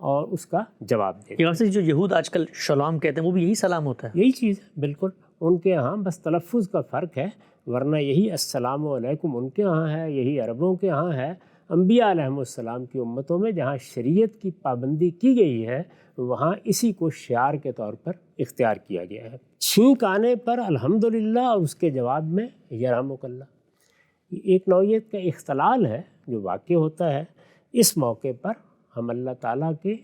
اور اس کا جواب دے دیں۔ یہ ویسے جو یہود آج کل شلام کہتے ہیں وہ بھی یہی سلام ہوتا ہے؟ یہی چیز ہے بالکل، ان کے ہاں بس تلفظ کا فرق ہے، ورنہ یہی السلام علیکم ان کے ہاں ہے، یہی عربوں کے ہاں ہے۔ انبیاء علیہم السلام کی امتوں میں جہاں شریعت کی پابندی کی گئی ہے وہاں اسی کو شعار کے طور پر اختیار کیا گیا ہے۔ چھینک آنے پر الحمدللہ اور اس کے جواب میں یرحمک اللہ، یہ ایک نوعیت کا اختلال ہے جو واقع ہوتا ہے۔ اس موقع پر ہم اللہ تعالیٰ کے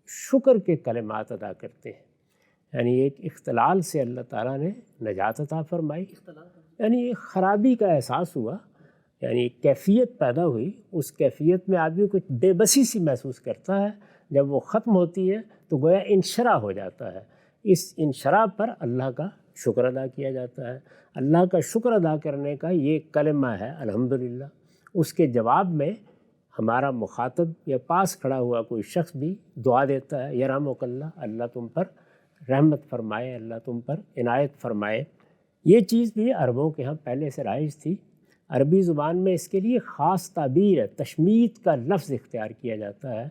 شکر کے کلمات ادا کرتے ہیں، یعنی ایک اختلال سے اللہ تعالیٰ نے نجات عطا فرمائی، یعنی ایک خرابی کا احساس ہوا، یعنی ایک کیفیت پیدا ہوئی، اس کیفیت میں آدمی کچھ بے بسی سی محسوس کرتا ہے، جب وہ ختم ہوتی ہے تو گویا انشراح ہو جاتا ہے۔ اس انشراح پر اللہ کا شکر ادا کیا جاتا ہے۔ اللہ کا شکر ادا کرنے کا یہ کلمہ ہے الحمدللہ۔ اس کے جواب میں ہمارا مخاطب یا پاس کھڑا ہوا کوئی شخص بھی دعا دیتا ہے، یرحمک اللہ، اللہ تم پر رحمت فرمائے، اللہ تم پر عنایت فرمائے۔ یہ چیز بھی عربوں کے ہاں پہلے سے رائج تھی۔ عربی زبان میں اس کے لیے خاص تعبیر ہے، تشمیت کا لفظ اختیار کیا جاتا ہے،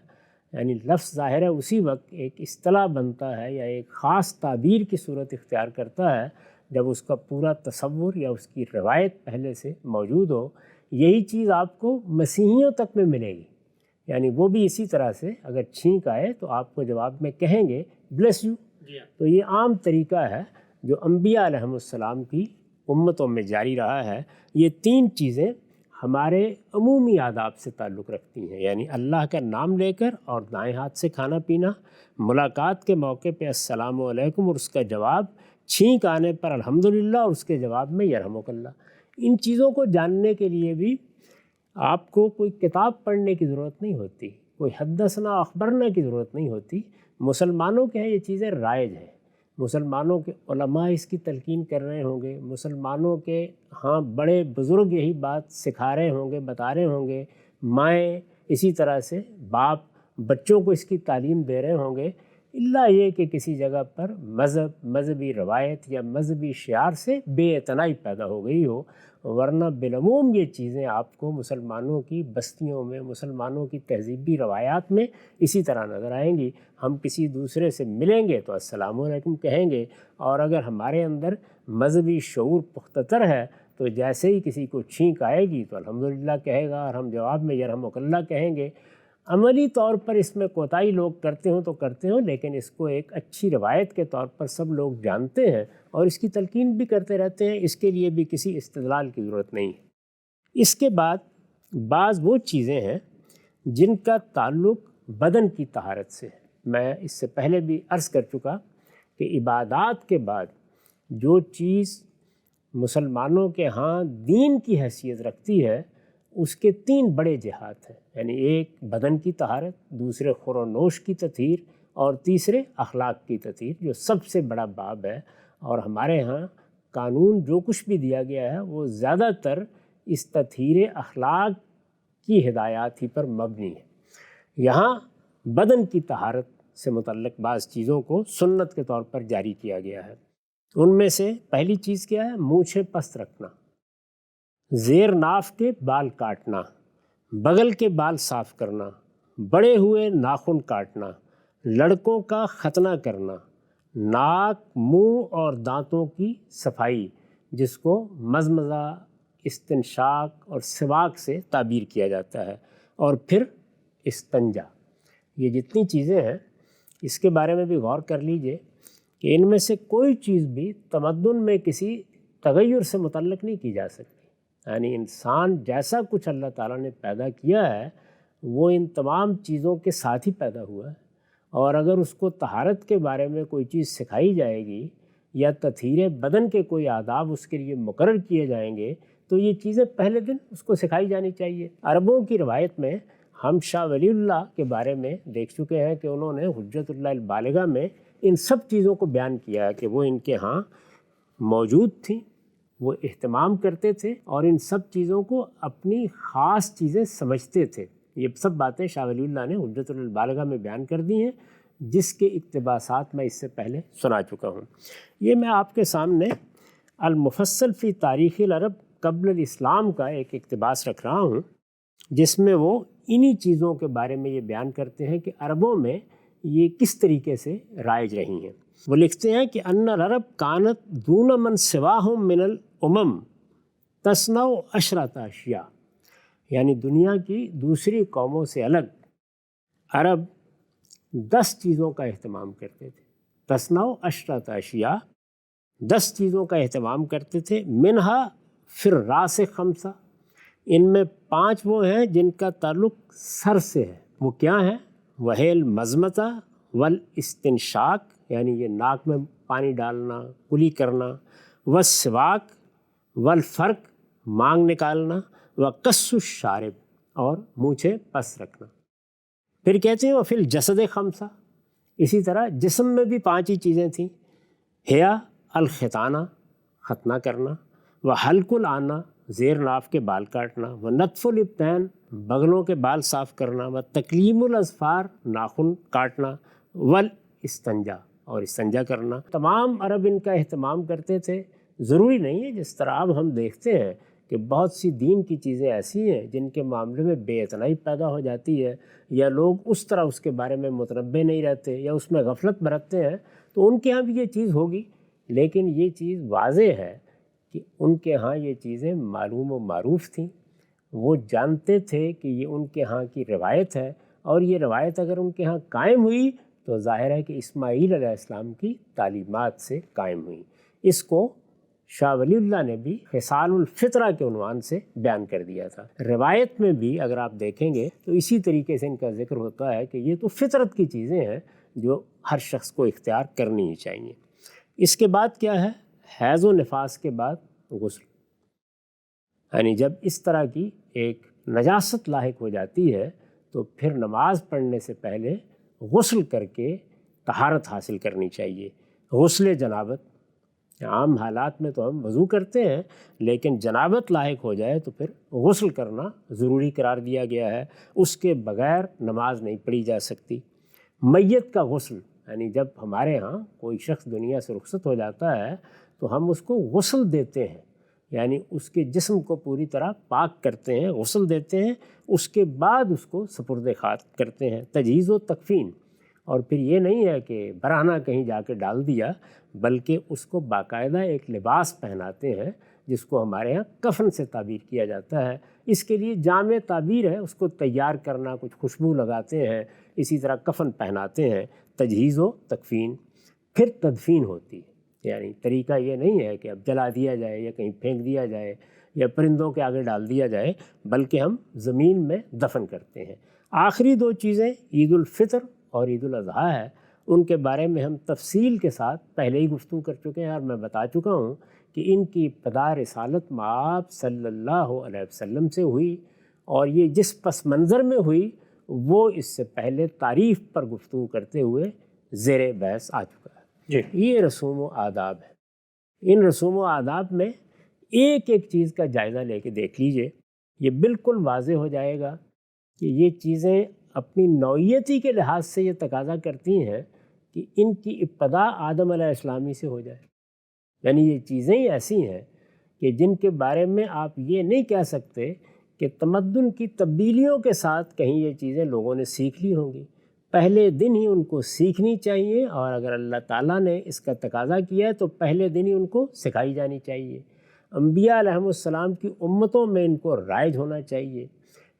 یعنی لفظ ظاہر ہے اسی وقت ایک اصطلاح بنتا ہے یا ایک خاص تعبیر کی صورت اختیار کرتا ہے جب اس کا پورا تصور یا اس کی روایت پہلے سے موجود ہو۔ یہی چیز آپ کو مسیحیوں تک میں ملے گی، یعنی وہ بھی اسی طرح سے اگر چھینک آئے تو آپ کو جواب میں کہیں گے بلیس یو۔ تو یہ عام طریقہ ہے جو انبیاء علیہم السلام کی امتوں میں جاری رہا ہے۔ یہ تین چیزیں ہمارے عمومی آداب سے تعلق رکھتی ہیں، یعنی اللہ کا نام لے کر اور دائیں ہاتھ سے کھانا پینا، ملاقات کے موقع پہ السلام علیکم اور اس کا جواب، چھینک آنے پر الحمدللہ اور اس کے جواب میں یرحمک اللہ۔ ان چیزوں کو جاننے کے لیے بھی آپ کو کوئی کتاب پڑھنے کی ضرورت نہیں ہوتی، کوئی حدثنا اخبرنا کی ضرورت نہیں ہوتی۔ مسلمانوں کے ہیں یہ چیزیں رائج ہیں، مسلمانوں کے علماء اس کی تلقین کر رہے ہوں گے، مسلمانوں کے ہاں بڑے بزرگ یہی بات سکھا رہے ہوں گے، بتا رہے ہوں گے، مائیں اسی طرح سے باپ بچوں کو اس کی تعلیم دے رہے ہوں گے، الا یہ کہ کسی جگہ پر مذہبی روایت یا مذہبی شعار سے بے اعتنائی پیدا ہو گئی ہو، ورنہ بالعموم یہ چیزیں آپ کو مسلمانوں کی بستیوں میں، مسلمانوں کی تہذیبی روایات میں اسی طرح نظر آئیں گی۔ ہم کسی دوسرے سے ملیں گے تو السلام علیکم کہیں گے، اور اگر ہمارے اندر مذہبی شعور پختہ تر ہے تو جیسے ہی کسی کو چھینک آئے گی تو الحمدللہ کہے گا، اور ہم جواب میں یرحمک اللہ کہیں گے۔ عملی طور پر اس میں کوتاہی لوگ کرتے ہوں تو کرتے ہوں، لیکن اس کو ایک اچھی روایت کے طور پر سب لوگ جانتے ہیں اور اس کی تلقین بھی کرتے رہتے ہیں، اس کے لیے بھی کسی استدلال کی ضرورت نہیں ہے۔ اس کے بعد بعض وہ چیزیں ہیں جن کا تعلق بدن کی طہارت سے ہے۔ میں اس سے پہلے بھی عرض کر چکا کہ عبادات کے بعد جو چیز مسلمانوں کے ہاں دین کی حیثیت رکھتی ہے اس کے تین بڑے جہات ہیں، یعنی ایک بدن کی طہارت، دوسرے خور و نوش کی تطہیر، اور تیسرے اخلاق کی تطہیر، جو سب سے بڑا باب ہے۔ اور ہمارے ہاں قانون جو کچھ بھی دیا گیا ہے وہ زیادہ تر اس تطہیر اخلاق کی ہدایات ہی پر مبنی ہے۔ یہاں بدن کی طہارت سے متعلق بعض چیزوں کو سنت کے طور پر جاری کیا گیا ہے۔ ان میں سے پہلی چیز کیا ہے؟ مونچھیں پست رکھنا، زیر ناف کے بال کاٹنا، بغل کے بال صاف کرنا، بڑے ہوئے ناخن کاٹنا، لڑکوں کا ختنہ کرنا، ناک، منہ اور دانتوں کی صفائی، جس کو مزمزہ، استنشاق اور سواک سے تعبیر کیا جاتا ہے، اور پھر استنجا۔ یہ جتنی چیزیں ہیں اس کے بارے میں بھی غور کر لیجئے کہ ان میں سے کوئی چیز بھی تمدن میں کسی تغیر سے متعلق نہیں کی جا سکتی، یعنی انسان جیسا کچھ اللہ تعالیٰ نے پیدا کیا ہے وہ ان تمام چیزوں کے ساتھ ہی پیدا ہوا ہے، اور اگر اس کو طہارت کے بارے میں کوئی چیز سکھائی جائے گی یا تطہیر بدن کے کوئی آداب اس کے لیے مقرر کیے جائیں گے تو یہ چیزیں پہلے دن اس کو سکھائی جانی چاہیے۔ عربوں کی روایت میں ہم شاہ ولی اللہ کے بارے میں دیکھ چکے ہیں کہ انہوں نے حجت اللہ البالغہ میں ان سب چیزوں کو بیان کیا ہے کہ وہ ان کے ہاں موجود تھیں، وہ اہتمام کرتے تھے اور ان سب چیزوں کو اپنی خاص چیزیں سمجھتے تھے۔ یہ سب باتیں شاہ ولی اللہ نے حجت اللہ البالغہ میں بیان کر دی ہیں، جس کے اقتباسات میں اس سے پہلے سنا چکا ہوں۔ یہ میں آپ کے سامنے المفصل فی تاریخ العرب قبل الاسلام کا ایک اقتباس رکھ رہا ہوں، جس میں وہ انہی چیزوں کے بارے میں یہ بیان کرتے ہیں کہ عربوں میں یہ کس طریقے سے رائج رہی ہیں۔ وہ لکھتے ہیں کہ ان العرب کانت دون من سواہم من الامم تصنع عشرۃ اشیاء، یعنی دنیا کی دوسری قوموں سے الگ عرب 10 چیزوں کا اہتمام کرتے تھے۔ تصنع عشرۃ اشیاء، 10 چیزوں کا اہتمام کرتے تھے۔ منہا فر راس خمسہ، ان میں 5 وہ ہیں جن کا تعلق سر سے ہے۔ وہ کیا ہیں؟ وہیل مزمتہ والاستنشاق، یعنی یہ ناک میں پانی ڈالنا، کلی کرنا، والسواک والفرق، مانگ نکالنا، وقص الشارب، اور مونچھیں پس رکھنا۔ پھر کہتے ہیں وفی الجسد خمسہ، اسی طرح جسم میں بھی 5 ہی چیزیں تھیں۔ حیا الختانہ، ختنہ کرنا، وحلق العانہ، زیر ناف کے بال کاٹنا، ونتف الابطین، بغلوں کے بال صاف کرنا، وتکلیم الاظفار، ناخن کاٹنا، والاستنجا، اور استنجا کرنا۔ تمام عرب ان کا اہتمام کرتے تھے۔ ضروری نہیں ہے جس طرح اب ہم دیکھتے ہیں کہ بہت سی دین کی چیزیں ایسی ہیں جن کے معاملے میں بے اعتنائی پیدا ہو جاتی ہے، یا لوگ اس طرح اس کے بارے میں متنبہ نہیں رہتے یا اس میں غفلت برتتے ہیں، تو ان کے ہاں بھی یہ چیز ہوگی۔ لیکن یہ چیز واضح ہے کہ ان کے ہاں یہ چیزیں معلوم و معروف تھیں، وہ جانتے تھے کہ یہ ان کے ہاں کی روایت ہے، اور یہ روایت اگر ان کے ہاں قائم ہوئی تو ظاہر ہے کہ اسماعیل علیہ السلام کی تعلیمات سے قائم ہوئی۔ اس کو شاہ ولی اللہ نے بھی خصال الفطرہ کے عنوان سے بیان کر دیا تھا۔ روایت میں بھی اگر آپ دیکھیں گے تو اسی طریقے سے ان کا ذکر ہوتا ہے کہ یہ تو فطرت کی چیزیں ہیں جو ہر شخص کو اختیار کرنی ہی چاہیے۔ اس کے بعد کیا ہے؟ حیض و نفاس کے بعد غسل، یعنی جب اس طرح کی ایک نجاست لاحق ہو جاتی ہے تو پھر نماز پڑھنے سے پہلے غسل کر کے طہارت حاصل کرنی چاہیے۔ غسل جنابت، عام حالات میں تو ہم وضو کرتے ہیں، لیکن جنابت لاحق ہو جائے تو پھر غسل کرنا ضروری قرار دیا گیا ہے، اس کے بغیر نماز نہیں پڑھی جا سکتی۔ میت کا غسل، یعنی جب ہمارے ہاں کوئی شخص دنیا سے رخصت ہو جاتا ہے تو ہم اس کو غسل دیتے ہیں، یعنی اس کے جسم کو پوری طرح پاک کرتے ہیں، غسل دیتے ہیں، اس کے بعد اس کو سپرد خاک کرتے ہیں، تجہیز و تکفین۔ اور پھر یہ نہیں ہے کہ برہنہ کہیں جا کے ڈال دیا، بلکہ اس کو باقاعدہ ایک لباس پہناتے ہیں جس کو ہمارے ہاں کفن سے تعبیر کیا جاتا ہے۔ اس کے لیے جامع تعبیر ہے، اس کو تیار کرنا، کچھ خوشبو لگاتے ہیں، اسی طرح کفن پہناتے ہیں، تجہیز و تکفین۔ پھر تدفین ہوتی ہے، یعنی طریقہ یہ نہیں ہے کہ اب جلا دیا جائے یا کہیں پھینک دیا جائے یا پرندوں کے آگے ڈال دیا جائے، بلکہ ہم زمین میں دفن کرتے ہیں۔ آخری 2 چیزیں عید الفطر اور عید الاضحیٰ ہے، ان کے بارے میں ہم تفصیل کے ساتھ پہلے ہی گفتگو کر چکے ہیں، اور میں بتا چکا ہوں کہ ان کی ابتدا رسالت مآب صلی اللہ علیہ وسلم سے ہوئی، اور یہ جس پس منظر میں ہوئی وہ اس سے پہلے تعریف پر گفتگو کرتے ہوئے زیر بحث آ چکا ہے۔ جی، یہ رسوم و آداب ہے۔ ان رسوم و آداب میں ایک ایک چیز کا جائزہ لے کے دیکھ لیجئے، یہ بالکل واضح ہو جائے گا کہ یہ چیزیں اپنی نوعیتی کے لحاظ سے یہ تقاضا کرتی ہیں کہ ان کی ابتدا آدم علیہ السلامی سے ہو جائے۔ یعنی یہ چیزیں ہی ایسی ہیں کہ جن کے بارے میں آپ یہ نہیں کہہ سکتے کہ تمدن کی تبدیلیوں کے ساتھ کہیں یہ چیزیں لوگوں نے سیکھ لی ہوں گی۔ پہلے دن ہی ان کو سیکھنی چاہیے، اور اگر اللہ تعالیٰ نے اس کا تقاضا کیا ہے تو پہلے دن ہی ان کو سکھائی جانی چاہیے۔ انبیاء علیہم السلام کی امتوں میں ان کو رائج ہونا چاہیے۔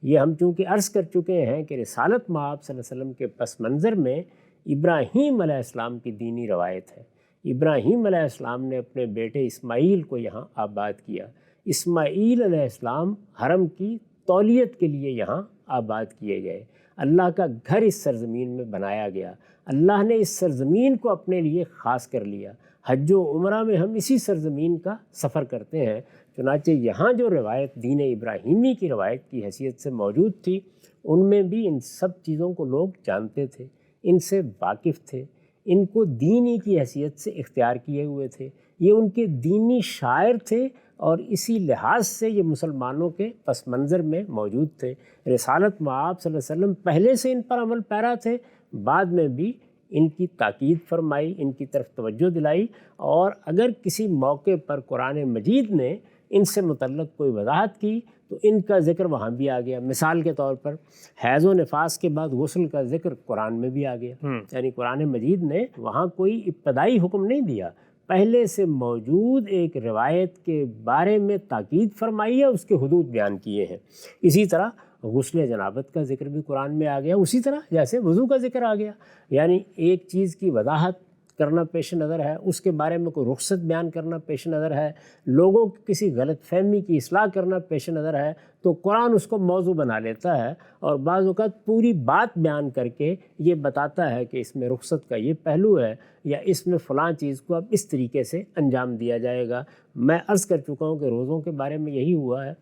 یہ ہم چونکہ عرض کر چکے ہیں کہ رسالت مآب صلی اللہ علیہ وسلم کے پس منظر میں ابراہیم علیہ السلام کی دینی روایت ہے۔ ابراہیم علیہ السلام نے اپنے بیٹے اسماعیل کو یہاں آباد کیا۔ اسماعیل علیہ السلام حرم کی تولیت کے لیے یہاں آباد کیے گئے۔ اللہ کا گھر اس سرزمین میں بنایا گیا۔ اللہ نے اس سرزمین کو اپنے لیے خاص کر لیا۔ حج و عمرہ میں ہم اسی سرزمین کا سفر کرتے ہیں۔ چنانچہ یہاں جو روایت دین ابراہیمی کی روایت کی حیثیت سے موجود تھی، ان میں بھی ان سب چیزوں کو لوگ جانتے تھے، ان سے واقف تھے، ان کو دینی کی حیثیت سے اختیار کیے ہوئے تھے۔ یہ ان کے دینی شاعر تھے، اور اسی لحاظ سے یہ مسلمانوں کے پس منظر میں موجود تھے۔ رسالت مآب صلی اللہ علیہ وسلم پہلے سے ان پر عمل پیرا تھے، بعد میں بھی ان کی تاکید فرمائی، ان کی طرف توجہ دلائی، اور اگر کسی موقع پر قرآن مجید نے ان سے متعلق کوئی وضاحت کی تو ان کا ذکر وہاں بھی آ گیا۔ مثال کے طور پر حیض و نفاس کے بعد غسل کا ذکر قرآن میں بھی آ گیا، یعنی قرآن مجید نے وہاں کوئی ابتدائی حکم نہیں دیا، پہلے سے موجود ایک روایت کے بارے میں تاکید فرمائی ہے، اس کے حدود بیان کیے ہیں۔ اسی طرح غسل جنابت کا ذکر بھی قرآن میں آ گیا، اسی طرح جیسے وضو کا ذکر آ گیا، یعنی ایک چیز کی وضاحت کرنا پیش نظر ہے، اس کے بارے میں کوئی رخصت بیان کرنا پیش نظر ہے، لوگوں کی کسی غلط فہمی کی اصلاح کرنا پیش نظر ہے، تو قرآن اس کو موضوع بنا لیتا ہے اور بعض اوقات پوری بات بیان کر کے یہ بتاتا ہے کہ اس میں رخصت کا یہ پہلو ہے، یا اس میں فلاں چیز کو اب اس طریقے سے انجام دیا جائے گا۔ میں عرض کر چکا ہوں کہ روزوں کے بارے میں یہی ہوا ہے،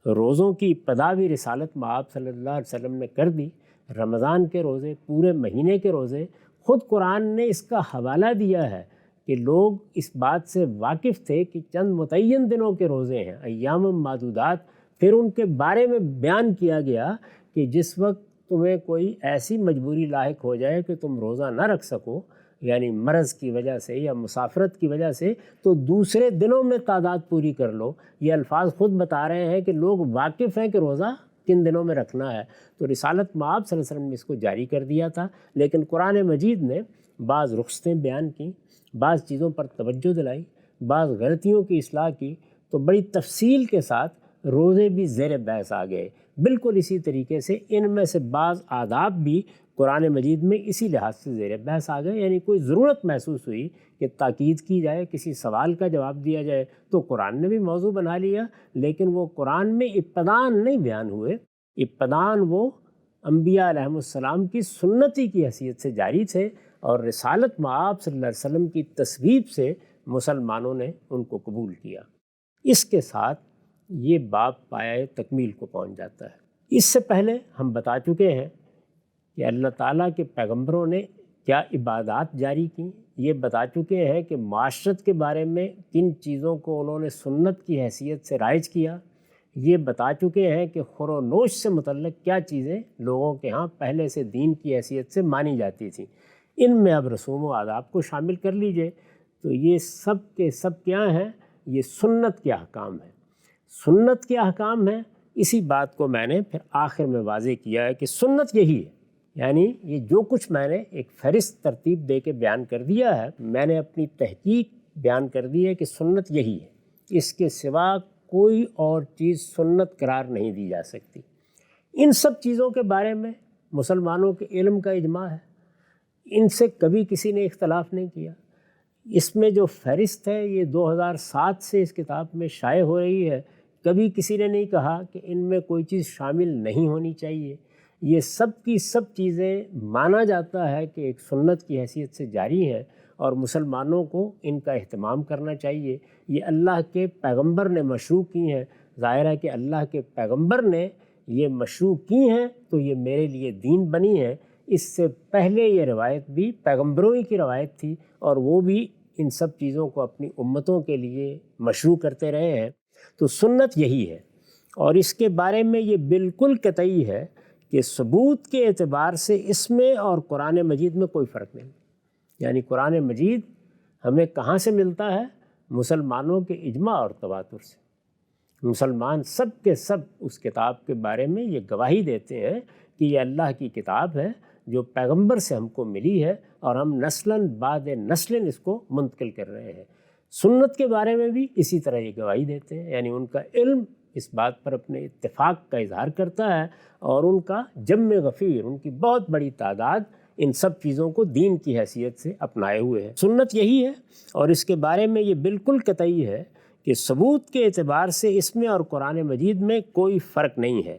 روزوں کی ابتدا بھی رسالت مآب صلی اللہ علیہ وسلم نے کر دی۔ رمضان کے روزے، پورے مہینے کے روزے، خود قرآن نے اس کا حوالہ دیا ہے کہ لوگ اس بات سے واقف تھے کہ چند متعین دنوں کے روزے ہیں، ایام معدودات۔ پھر ان کے بارے میں بیان کیا گیا کہ جس وقت تمہیں کوئی ایسی مجبوری لاحق ہو جائے کہ تم روزہ نہ رکھ سکو، یعنی مرض کی وجہ سے یا مسافرت کی وجہ سے، تو دوسرے دنوں میں تعداد پوری کر لو۔ یہ الفاظ خود بتا رہے ہیں کہ لوگ واقف ہیں کہ روزہ کن دنوں میں رکھنا ہے، تو رسالت مآب صلی اللہ علیہ وسلم نے اس کو جاری کر دیا تھا۔ لیکن قرآن مجید نے بعض رخصتیں بیان کیں، بعض چیزوں پر توجہ دلائی، بعض غلطیوں کی اصلاح کی، تو بڑی تفصیل کے ساتھ روزے بھی زیر بحث آ گئے۔ بالکل اسی طریقے سے ان میں سے بعض آداب بھی قرآن مجید میں اسی لحاظ سے زیر بحث آ گئے، یعنی کوئی ضرورت محسوس ہوئی کہ تاکید کی جائے، کسی سوال کا جواب دیا جائے، تو قرآن نے بھی موضوع بنا لیا۔ لیکن وہ قرآن میں ابتداً نہیں بیان ہوئے، ابتداً وہ انبیاء علیہم السلام کی سنتی کی حیثیت سے جاری تھے، اور رسالت مآب صلی اللہ علیہ وسلم کی تصویب سے مسلمانوں نے ان کو قبول کیا۔ اس کے ساتھ یہ باب پایہ تکمیل کو پہنچ جاتا ہے۔ اس سے پہلے ہم بتا چکے ہیں کہ اللہ تعالیٰ کے پیغمبروں نے کیا عبادات جاری کیں، یہ بتا چکے ہیں کہ معاشرت کے بارے میں کن چیزوں کو انہوں نے سنت کی حیثیت سے رائج کیا، یہ بتا چکے ہیں کہ خور و نوش سے متعلق کیا چیزیں لوگوں کے ہاں پہلے سے دین کی حیثیت سے مانی جاتی تھیں۔ ان میں اب رسوم و آداب کو شامل کر لیجئے، تو یہ سب کے سب کیا ہیں؟ یہ سنت کے احکام ہیں، سنت کے احکام ہیں۔ اسی بات کو میں نے پھر آخر میں واضح کیا ہے کہ سنت یہی ہے، یعنی یہ جو کچھ میں نے ایک فہرست ترتیب دے کے بیان کر دیا ہے، میں نے اپنی تحقیق بیان کر دی ہے کہ سنت یہی ہے، اس کے سوا کوئی اور چیز سنت قرار نہیں دی جا سکتی۔ ان سب چیزوں کے بارے میں مسلمانوں کے علم کا اجماع ہے، ان سے کبھی کسی نے اختلاف نہیں کیا۔ اس میں جو فہرست ہے یہ 2007 سے اس کتاب میں شائع ہو رہی ہے، کبھی کسی نے نہیں کہا کہ ان میں کوئی چیز شامل نہیں ہونی چاہیے۔ یہ سب کی سب چیزیں مانا جاتا ہے کہ ایک سنت کی حیثیت سے جاری ہیں، اور مسلمانوں کو ان کا اہتمام کرنا چاہیے۔ یہ اللہ کے پیغمبر نے مشروع کی ہیں، ظاہر ہے کہ اللہ کے پیغمبر نے یہ مشروع کی ہیں تو یہ میرے لیے دین بنی ہے۔ اس سے پہلے یہ روایت بھی پیغمبروں ہی کی روایت تھی، اور وہ بھی ان سب چیزوں کو اپنی امتوں کے لیے مشروع کرتے رہے ہیں۔ تو سنت یہی ہے، اور اس کے بارے میں یہ بالکل قطعی ہے کہ ثبوت کے اعتبار سے اس میں اور قرآن مجید میں کوئی فرق نہیں، یعنی قرآن مجید ہمیں کہاں سے ملتا ہے؟ مسلمانوں کے اجماع اور تواتر سے۔ مسلمان سب کے سب اس کتاب کے بارے میں یہ گواہی دیتے ہیں کہ یہ اللہ کی کتاب ہے جو پیغمبر سے ہم کو ملی ہے، اور ہم نسلاً بعد نسلاً اس کو منتقل کر رہے ہیں۔ سنت کے بارے میں بھی اسی طرح یہ گواہی دیتے ہیں، یعنی ان کا علم اس بات پر اپنے اتفاق کا اظہار کرتا ہے، اور ان کا جمع غفیر، ان کی بہت بڑی تعداد ان سب چیزوں کو دین کی حیثیت سے اپنائے ہوئے ہے۔ سنت یہی ہے، اور اس کے بارے میں یہ بالکل قطعی ہے کہ ثبوت کے اعتبار سے اس میں اور قرآن مجید میں کوئی فرق نہیں ہے۔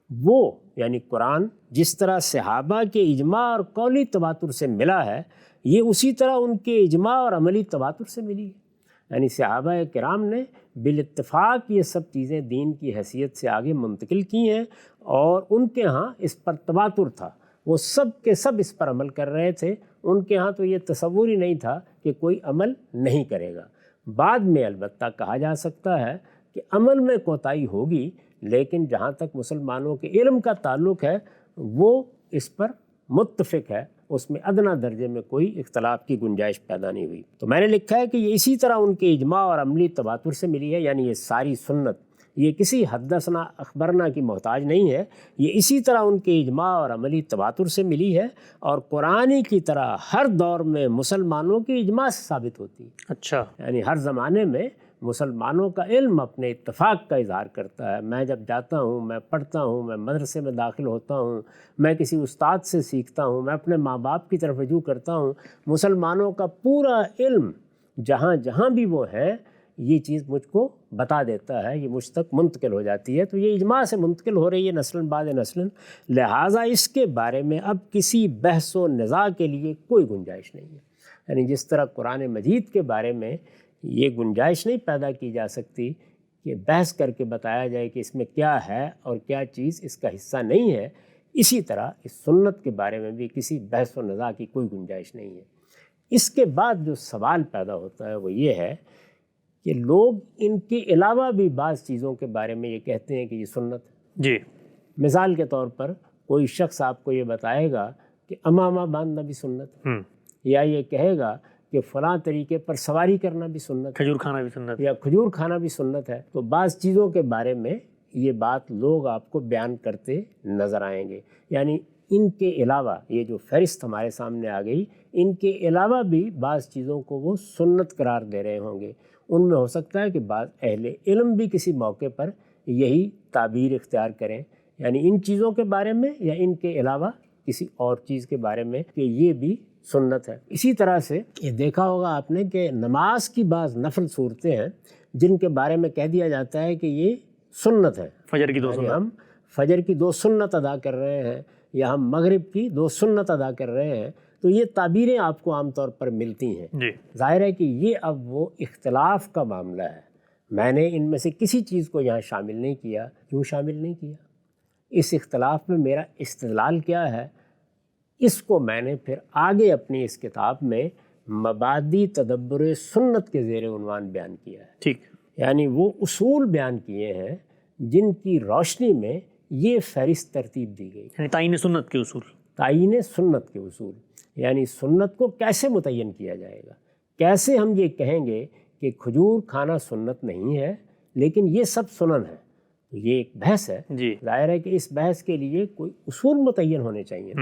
وہ یعنی قرآن جس طرح صحابہ کے اجماع اور قولی تواتر سے ملا ہے، یہ اسی طرح ان کے اجماع اور عملی تواتر سے ملی ہے، یعنی صحابہ کرام نے بالاتفاق یہ سب چیزیں دین کی حیثیت سے آگے منتقل کی ہیں، اور ان کے ہاں اس پر تواتر تھا، وہ سب کے سب اس پر عمل کر رہے تھے۔ ان کے ہاں تو یہ تصور ہی نہیں تھا کہ کوئی عمل نہیں کرے گا۔ بعد میں البتہ کہا جا سکتا ہے کہ عمل میں کوتاہی ہوگی، لیکن جہاں تک مسلمانوں کے علم کا تعلق ہے وہ اس پر متفق ہے، اس میں ادنیٰ درجے میں کوئی اختلاف کی گنجائش پیدا نہیں ہوئی۔ تو میں نے لکھا ہے کہ یہ اسی طرح ان کے اجماع اور عملی تواتر سے ملی ہے، یعنی یہ ساری سنت یہ کسی حدثنا اخبرنا کی محتاج نہیں ہے، یہ اسی طرح ان کے اجماع اور عملی تواتر سے ملی ہے، اور قرآن کی طرح ہر دور میں مسلمانوں کی اجماع سے ثابت ہوتی ہے۔ اچھا، یعنی ہر زمانے میں مسلمانوں کا علم اپنے اتفاق کا اظہار کرتا ہے۔ میں جب جاتا ہوں، میں پڑھتا ہوں، میں مدرسے میں داخل ہوتا ہوں، میں کسی استاد سے سیکھتا ہوں، میں اپنے ماں باپ کی طرف رجوع کرتا ہوں، مسلمانوں کا پورا علم جہاں جہاں بھی وہ ہے یہ چیز مجھ کو بتا دیتا ہے، یہ مجھ تک منتقل ہو جاتی ہے۔ تو یہ اجماع سے منتقل ہو رہی ہے نسلاً بعد نسلاً، لہٰذا اس کے بارے میں اب کسی بحث و نزاع کے لیے کوئی گنجائش نہیں ہے۔ یعنی جس طرح قرآن مجید کے بارے میں یہ گنجائش نہیں پیدا کی جا سکتی کہ بحث کر کے بتایا جائے کہ اس میں کیا ہے اور کیا چیز اس کا حصہ نہیں ہے، اسی طرح اس سنت کے بارے میں بھی کسی بحث و نزاع کی کوئی گنجائش نہیں ہے۔ اس کے بعد جو سوال پیدا ہوتا ہے وہ یہ ہے کہ لوگ ان کے علاوہ بھی بعض چیزوں کے بارے میں یہ کہتے ہیں کہ یہ سنت ہے۔ جی، مثال کے طور پر کوئی شخص آپ کو یہ بتائے گا کہ امامہ باندھنا بھی سنت ہے، یا یہ کہے گا کہ فلاں طریقے پر سواری کرنا بھی سنت ہے، کھجور کھانا بھی سنت ہے، یا کھجور کھانا بھی سنت ہے۔ تو بعض چیزوں کے بارے میں یہ بات لوگ آپ کو بیان کرتے نظر آئیں گے، یعنی ان کے علاوہ یہ جو فہرست ہمارے سامنے آ گئی، ان کے علاوہ بھی بعض چیزوں کو وہ سنت قرار دے رہے ہوں گے۔ ان میں ہو سکتا ہے کہ بعض اہل علم بھی کسی موقع پر یہی تعبیر اختیار کریں، یعنی ان چیزوں کے بارے میں یا ان کے علاوہ کسی اور چیز کے بارے میں کہ یہ بھی سنت ہے۔ اسی طرح سے یہ دیکھا ہوگا آپ نے کہ نماز کی بعض نفل صورتیں ہیں جن کے بارے میں کہہ دیا جاتا ہے کہ یہ سنت ہے، فجر کی 2 یعنی سنت، ہم فجر کی 2 سنت ادا کر رہے ہیں یا ہم مغرب کی 2 سنت ادا کر رہے ہیں، تو یہ تعبیریں آپ کو عام طور پر ملتی ہیں۔ جی، ظاہر ہے کہ یہ اب وہ اختلاف کا معاملہ ہے، میں نے ان میں سے کسی چیز کو یہاں شامل نہیں کیا۔ کیوں شامل نہیں کیا؟ اس اختلاف میں میرا استدلال کیا ہے، اس کو میں نے پھر آگے اپنی اس کتاب میں مبادی تدبر سنت کے زیر عنوان بیان کیا ہے۔ ٹھیک، یعنی وہ اصول بیان کیے ہیں جن کی روشنی میں یہ فہرست ترتیب دی گئی، یعنی تعین سنت کے اصول۔ تعین سنت کے اصول، یعنی سنت کو کیسے متعین کیا جائے گا، کیسے ہم یہ کہیں گے کہ کھجور کھانا سنت نہیں ہے لیکن یہ سب سنن ہے۔ یہ ایک بحث ہے، جی، ظاہر ہے کہ اس بحث کے لیے کوئی اصول متعین ہونے چاہیے۔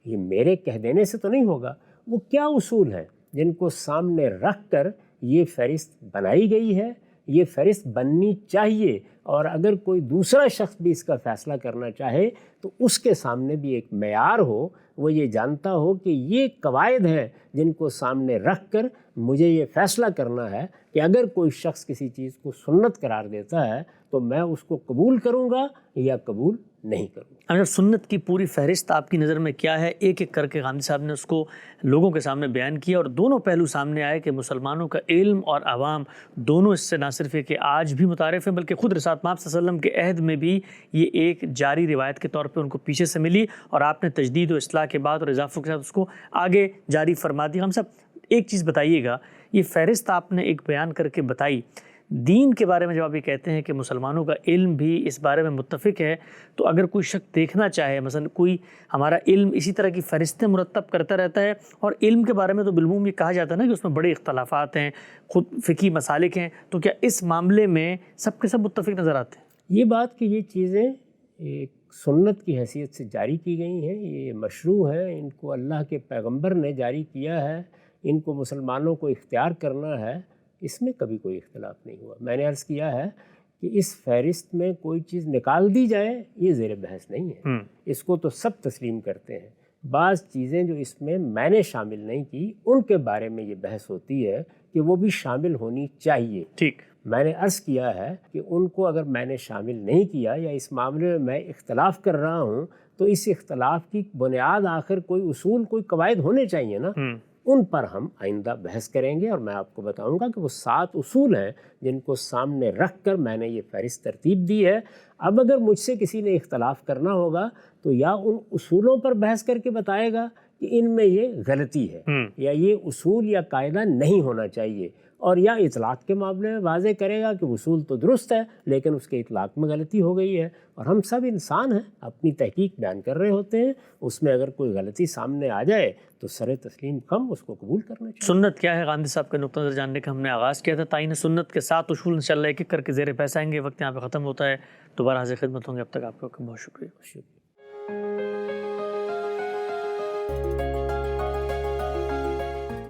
یہ میرے کہہ دینے سے تو نہیں ہوگا، وہ کیا اصول ہیں جن کو سامنے رکھ کر یہ فہرست بنائی گئی ہے، یہ فہرست بننی چاہیے، اور اگر کوئی دوسرا شخص بھی اس کا فیصلہ کرنا چاہے تو اس کے سامنے بھی ایک معیار ہو، وہ یہ جانتا ہو کہ یہ قواعد ہیں جن کو سامنے رکھ کر مجھے یہ فیصلہ کرنا ہے کہ اگر کوئی شخص کسی چیز کو سنت قرار دیتا ہے تو میں اس کو قبول کروں گا یا قبول نہیں کروں گا۔ اگر سنت کی پوری فہرست آپ کی نظر میں کیا ہے، ایک ایک کر کے غامدی صاحب نے اس کو لوگوں کے سامنے بیان کیا، اور دونوں پہلو سامنے آئے کہ مسلمانوں کا علم اور عوام دونوں اس سے نہ صرف ہے کہ آج بھی متعارف ہیں بلکہ خود رسالت مآب صلی اللہ علیہ وسلم کے عہد میں بھی یہ ایک جاری روایت کے طور پہ ان کو پیچھے سے ملی، اور آپ نے تجدید و اصلاح کے بعد اور اضافوں کے ساتھ اس کو آگے جاری فرما دیا۔ ہم سب ایک چیز بتائیے گا، یہ فہرست آپ نے ایک بیان کر کے بتائی، دین کے بارے میں جب آپ یہ کہتے ہیں کہ مسلمانوں کا علم بھی اس بارے میں متفق ہے، تو اگر کوئی شخص دیکھنا چاہے، مثلا کوئی ہمارا علم اسی طرح کی فہرستیں مرتب کرتا رہتا ہے، اور علم کے بارے میں تو بالعموم یہ کہا جاتا ہے نا کہ اس میں بڑے اختلافات ہیں، خود فقہی مسالک ہیں، تو کیا اس معاملے میں سب کے سب متفق نظر آتے ہیں؟ یہ بات کہ یہ چیزیں ایک سنت کی حیثیت سے جاری کی گئی ہیں، یہ مشروع ہیں، ان کو اللہ کے پیغمبر نے جاری کیا ہے، ان کو مسلمانوں کو اختیار کرنا ہے، اس میں کبھی کوئی اختلاف نہیں ہوا۔ میں نے عرض کیا ہے کہ اس فہرست میں کوئی چیز نکال دی جائے یہ زیر بحث نہیں ہے، اس کو تو سب تسلیم کرتے ہیں۔ بعض چیزیں جو اس میں نے شامل نہیں کی ان کے بارے میں یہ بحث ہوتی ہے کہ وہ بھی شامل ہونی چاہیے۔ ٹھیک، میں نے عرض کیا ہے کہ ان کو اگر میں نے شامل نہیں کیا یا اس معاملے میں اختلاف کر رہا ہوں تو اس اختلاف کی بنیاد آخر کوئی اصول، کوئی قواعد ہونے چاہیے نا، ان پر ہم آئندہ بحث کریں گے، اور میں آپ کو بتاؤں گا کہ وہ 7 اصول ہیں جن کو سامنے رکھ کر میں نے یہ فہرست ترتیب دی ہے۔ اب اگر مجھ سے کسی نے اختلاف کرنا ہوگا تو یا ان اصولوں پر بحث کر کے بتائے گا کہ ان میں یہ غلطی ہے یا یہ اصول یا قاعدہ نہیں ہونا چاہیے، اور یا اطلاق کے معاملے میں واضح کرے گا کہ وصول تو درست ہے لیکن اس کے اطلاق میں غلطی ہو گئی ہے. اور ہم سب انسان ہیں, اپنی تحقیق بیان کر رہے ہوتے ہیں, اس میں اگر کوئی غلطی سامنے آ جائے تو سر تسلیم خم اس کو قبول کرنا چاہیے. سنت کیا ہے گاندھی صاحب کا نقطہ نظر جاننے کا ہم نے آغاز کیا تھا. تعین سنت کے 7 اصول انشاءاللہ ایک ایک کر کے زیر بحث آئیں گے. وقت یہاں پہ ختم ہوتا ہے. دوبارہ حاضر خدمت ہوں گے. اب تک آپ کا بہت شکریہ.